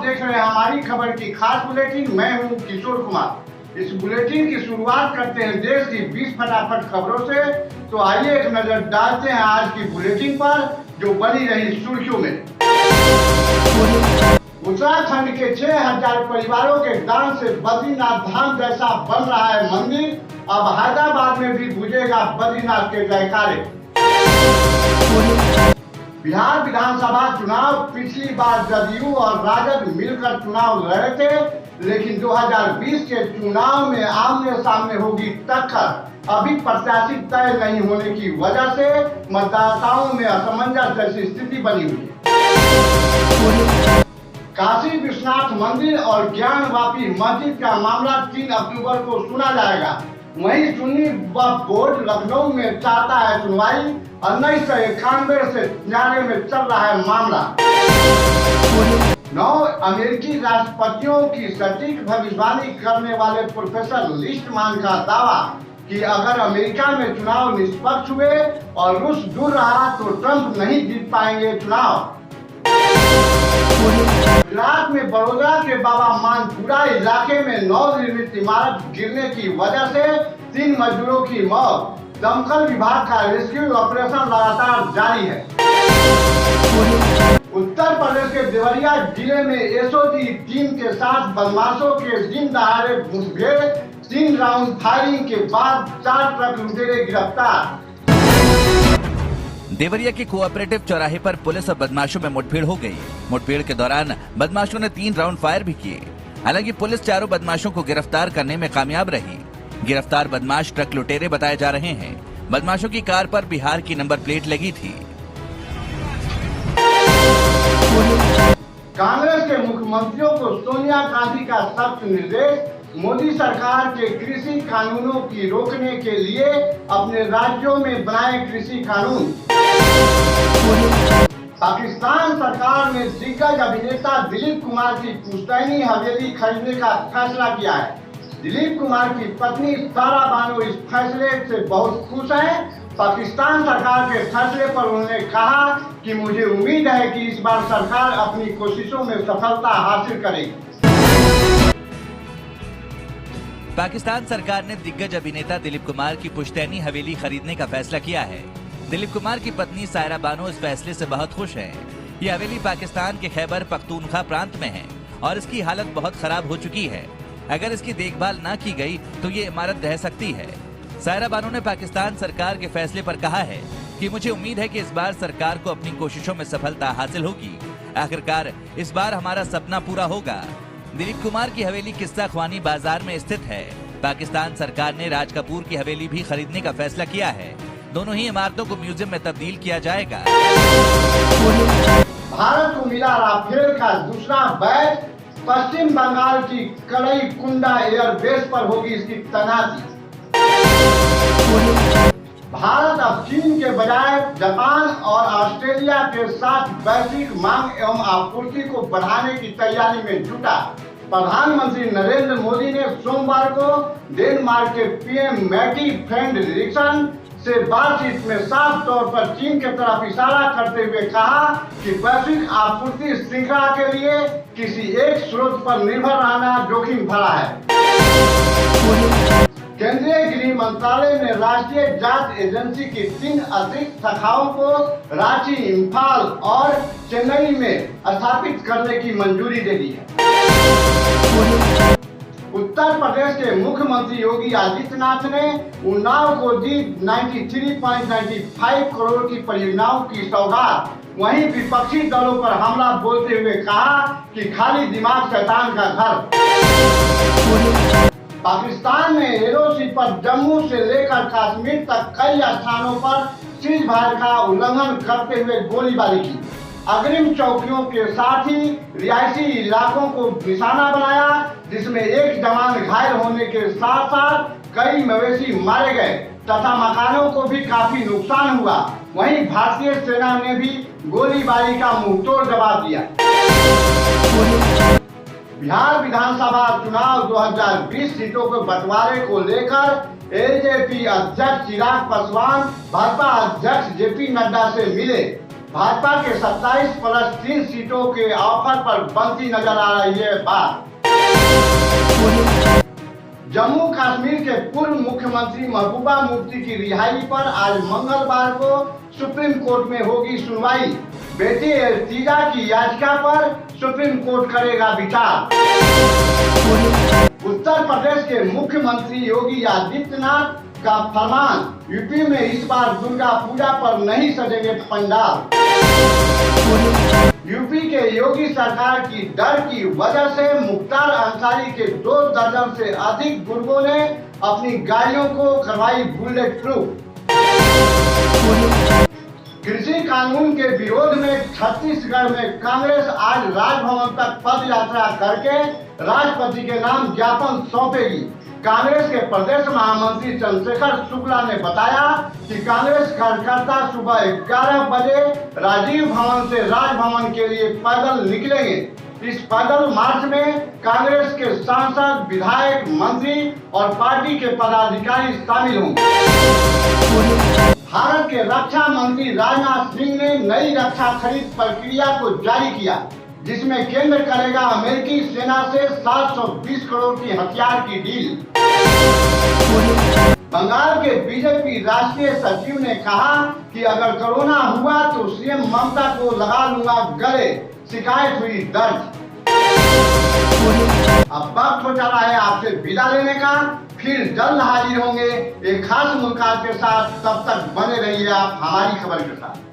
आप देख रहे हैं हमारी खबर की खास बुलेटिन। मैं हूं किशोर कुमार। इस बुलेटिन की शुरुआत करते हैं देश की 20 फटाफट खबरों से। तो आइए एक नजर डालते हैं आज की बुलेटिन पर जो बनी रही सुर्खियों में। उत्तराखंड के 6000 परिवारों के दान से बद्रीनाथ धाम जैसा बन रहा है मंदिर। अब हैदराबाद में भी गूंजेगा बद्रीनाथ के जयकारे। बिहार विधानसभा चुनाव पिछली बार जदयू और राजद मिलकर चुनाव लड़े थे, लेकिन 2020 के चुनाव में आमने सामने होगी टक्कर। अभी प्रत्याशी तय नहीं होने की वजह से मतदाताओं में असमंजस जैसी स्थिति बनी हुई है। काशी विश्वनाथ मंदिर और ज्ञानवापी मस्जिद का मामला 3 अक्टूबर को सुना जाएगा। वहीं सुन्नी वक्फ बोर्ड लखनऊ में चाहता है सुनवाई। 1991 से न्यायालय में चल रहा है मामला। 9 अमेरिकी राष्ट्रपतियों की सटीक भविष्यवाणी करने वाले प्रोफेसर लिस्टमैन का दावा कि अगर अमेरिका में चुनाव निष्पक्ष हुए और रूस दूर रहा तो ट्रंप नहीं जीत पाएंगे चुनाव। गुजरात में बड़ोदरा के बाबा मानपुरा इलाके में नवनिर्मित इमारत गिरने की वजह से 3 मजदूरों की मौत। दमकल विभाग का रेस्क्यू ऑपरेशन लगातार जारी है। उत्तर प्रदेश के देवरिया जिले में एसओजी टीम के साथ बदमाशों के दिन दहाड़े मुठभेड़। 3 राउंड फायरिंग के बाद 4 ट्रक लुटेरे गिरफ्तार। देवरिया के कोऑपरेटिव चौराहे पर पुलिस और बदमाशों में मुठभेड़ हो गई। मुठभेड़ के दौरान बदमाशों ने 3 राउंड फायर भी किए। हालांकि पुलिस चारों बदमाशों को गिरफ्तार करने में कामयाब रही। गिरफ्तार बदमाश ट्रक लुटेरे बताए जा रहे हैं। बदमाशों की कार पर बिहार की नंबर प्लेट लगी थी। कांग्रेस के मुख्यमंत्रियों को सोनिया गांधी का सख्त निर्देश। मोदी सरकार के कृषि कानूनों की रोकने के लिए अपने राज्यों में बनाए कृषि कानून। पाकिस्तान सरकार ने दिग्गज अभिनेता दिलीप कुमार की पुश्तैनी हवेली खरीदने का फैसला किया है। दिलीप कुमार की पत्नी सारा बानो इस फैसले से बहुत खुश है। पाकिस्तान सरकार के फैसले पर उन्होंने कहा कि मुझे उम्मीद है कि इस बार सरकार अपनी कोशिशों में सफलता हासिल करेगी। पाकिस्तान सरकार ने दिग्गज अभिनेता दिलीप कुमार की पुश्तैनी हवेली खरीदने का फैसला किया है। दिलीप कुमार की पत्नी सायरा बानो इस फैसले से बहुत खुश है। ये हवेली पाकिस्तान के खैबर पख्तूनख्वा प्रांत में है और इसकी हालत बहुत खराब हो चुकी है। अगर इसकी देखभाल न की गई तो ये इमारत ढह सकती है। सायरा बानो ने पाकिस्तान सरकार के फैसले पर कहा है कि मुझे उम्मीद है कि इस बार सरकार को अपनी कोशिशों में सफलता हासिल होगी। आखिरकार इस बार हमारा सपना पूरा होगा। दिलीप कुमार की हवेली किस्सा ख्वानी बाजार में स्थित है। पाकिस्तान सरकार ने राज कपूर की हवेली भी खरीदने का फैसला किया है। दोनों ही इमारतों को म्यूजियम में तब्दील किया जाएगा। भारत को मिला राफेल का दूसरा बैच। पश्चिम बंगाल की कलईकुंडा एयरबेस पर होगी इसकी तैनाती। भारत अब चीन के बजाय जापान और ऑस्ट्रेलिया के साथ वैश्विक मांग एवं आपूर्ति को बढ़ाने की तैयारी में जुटा। प्रधानमंत्री नरेंद्र मोदी ने सोमवार को डेनमार्क के पीएम मैटी फ्रेडरिक्सन से बातचीत में साफ तौर पर चीन की तरफ इशारा करते हुए कहा कि वैश्विक आपूर्ति श्रृंखला के लिए किसी एक स्रोत पर निर्भर रहना जोखिम भरा है। केंद्रीय गृह मंत्रालय ने राष्ट्रीय जांच एजेंसी की 3 अतिरिक्त शाखाओं को रांची, इम्फाल और चेन्नई में स्थापित करने की मंजूरी दे दी है। उत्तर प्रदेश के मुख्यमंत्री योगी आदित्यनाथ ने उन्नाव को दी 93.95 करोड़ की परियोजनाओं की सौगात। वहीं विपक्षी दलों पर हमला बोलते हुए कहा कि खाली दिमाग शैतान का घर। पाकिस्तान ने एलओसी पर जम्मू से लेकर कश्मीर तक कई स्थानों पर सीज फायर का उल्लंघन करते हुए गोलीबारी की। अग्रिम चौकियों के साथ ही रिहायशी इलाकों को निशाना बनाया, जिसमें एक जवान घायल होने के साथ साथ कई मवेशी मारे गए तथा मकानों को भी काफी नुकसान हुआ। वहीं भारतीय सेना ने भी गोलीबारी का मुंहतोड़ जवाब दिया। बिहार विधानसभा चुनाव 2020 सीटों के बंटवारे को लेकर एलजेपी अध्यक्ष चिराग पासवान भाजपा अध्यक्ष जेपी नड्डा से मिले। भाजपा के 27+3 सीटों के ऑफर पर बनती नजर आ रही है बात। जम्मू कश्मीर के पूर्व मुख्यमंत्री महबूबा मुफ्ती की रिहाई पर आज मंगलवार को सुप्रीम कोर्ट में होगी सुनवाई। बेटी इर्तिजा की याचिका पर सुप्रीम कोर्ट करेगा विचार। उत्तर प्रदेश के मुख्यमंत्री योगी आदित्यनाथ का फरमान, यूपी में इस बार दुर्गा पूजा पर नहीं सजेंगे पंडाल। यूपी के योगी सरकार की डर की वजह से मुख्तार अंसारी के 2 दर्जन से अधिक गुर्गों ने अपनी गाड़ियों को करवाई बुलेट प्रूफ। कृषि कानून के विरोध में छत्तीसगढ़ में कांग्रेस आज राजभवन तक पद यात्रा करके राष्ट्रपति के नाम ज्ञापन सौंपेगी। कांग्रेस के प्रदेश महामंत्री चंद्रशेखर शुक्ला ने बताया कि कांग्रेस कार्यकर्ता सुबह 11 बजे राजीव भवन से राजभवन के लिए पैदल निकलेंगे। इस पैदल मार्च में कांग्रेस के सांसद, विधायक, मंत्री और पार्टी के पदाधिकारी शामिल होंगे। भारत के रक्षा मंत्री राजनाथ सिंह ने नई रक्षा खरीद प्रक्रिया को जारी किया, जिसमें केंद्र करेगा अमेरिकी सेना से 720 करोड़ की हथियार की डील। बंगाल के बीजेपी राष्ट्रीय सचिव ने कहा कि अगर कोरोना हुआ तो सीएम ममता को लगा लूंगा गले, शिकायत हुई दर्ज। अब वक्त हो चला है आपसे विदा लेने का, फिर जल्द हाजिर होंगे एक खास मुलाकात के साथ। तब तक बने रहिए आप हमारी खबर के साथ।